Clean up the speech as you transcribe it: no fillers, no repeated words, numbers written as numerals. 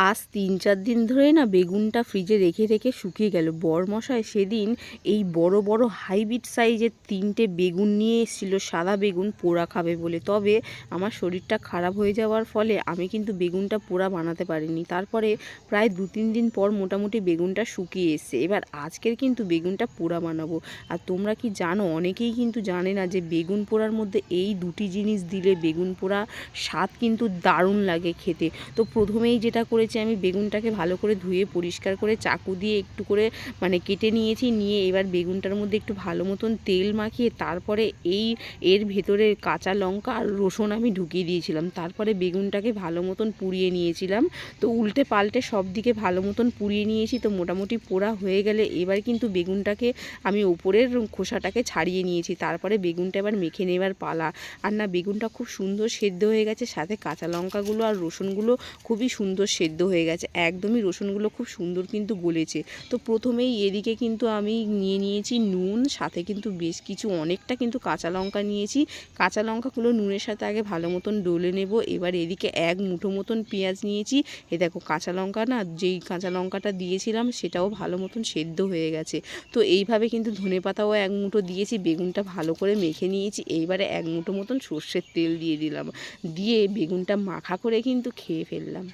আজ ৩-৪ দিন ধরেই না বেগুনটা ফ্রিজে রেখে রেখে শুকিয়ে গেল। বরমশাই সেদিন এই বড় বড় হাইব্রিড সাইজের ৩টে বেগুন নিয়ে এসেছিল, সাদা বেগুন পোড়া খাবে বলে। তবে আমার শরীরটা খারাপ হয়ে যাওয়ার ফলে আমি কিন্তু বেগুনটা পোড়া বানাতে পারিনি। তারপরে প্রায় ২-৩ দিন পর মোটামুটি বেগুনটা শুকিয়ে এসছে। এবার আজকের কিন্তু বেগুনটা পোড়া বানাবো। আর তোমরা কি জানো, অনেকেই কিন্তু জানে না যে বেগুন পোড়ার মধ্যে এই দুটি জিনিস দিলে বেগুন পোড়া স্বাদ কিন্তু দারুণ লাগে খেতে। তো প্রথমেই যেটা করেছি, আমি বেগুনটাকে ভালো করে ধুয়ে পরিষ্কার করে চাকু দিয়ে একটু করে কেটে নিয়েছি। নিয়ে এবার বেগুনটার মধ্যে একটু ভালো মতন তেল মাখিয়ে তারপরে এর ভেতরে কাঁচা লঙ্কা আর রসুন আমি ঢুকিয়ে দিয়েছিলাম। তারপরে বেগুনটাকে ভালো মতন পুড়িয়ে নিয়েছিলাম। তো উল্টে পাল্টে সব দিকে ভালো মতন পুড়িয়ে নিয়েছি। তো মোটামুটি পোড়া হয়ে গেলে এবার কিন্তু বেগুনটাকে আমি ওপরের খোসাটাকে ছাড়িয়ে নিয়েছি। তারপরে বেগুনটা এবার মেখে নেবার পালা। আর না, বেগুনটা খুব সুন্দর সেদ্ধ হয়ে গেছে, সাথে কাঁচা লঙ্কাগুলো আর রসুনগুলো খুবই সুন্দর সেদ্ধ হয়ে গেছে। একদমই রসুনগুলো খুব সুন্দর কিন্তু গলেছে। তো প্রথমেই এদিকে কিন্তু আমি নিয়ে নিয়েছি নুন, সাথে কিন্তু বেশ কিছু অনেকটা কিন্তু কাঁচা লঙ্কা নিয়েছি। কাঁচা লঙ্কাগুলো নুনের সাথে আগে ভালো মতন ডলে নেব। এবার এদিকে এক মুঠো মতন পেঁয়াজ নিয়েছি। এ দেখো, কাঁচা লঙ্কা না, যেই কাঁচা লঙ্কাটা দিয়েছিলাম সেটাও ভালো মতন সেদ্ধ হয়ে গেছে। তো এইভাবে কিন্তু ধনেপাতাও এক মুঠো দিয়েছি। বেগুনটা ভালো করে মেখে নিয়েছি। এইবারে এক মুঠো মতন সর্ষের তেল দিয়ে দিলাম। দিয়ে বেগুনটা মাখা করে কিন্তু খেয়ে ফেললাম।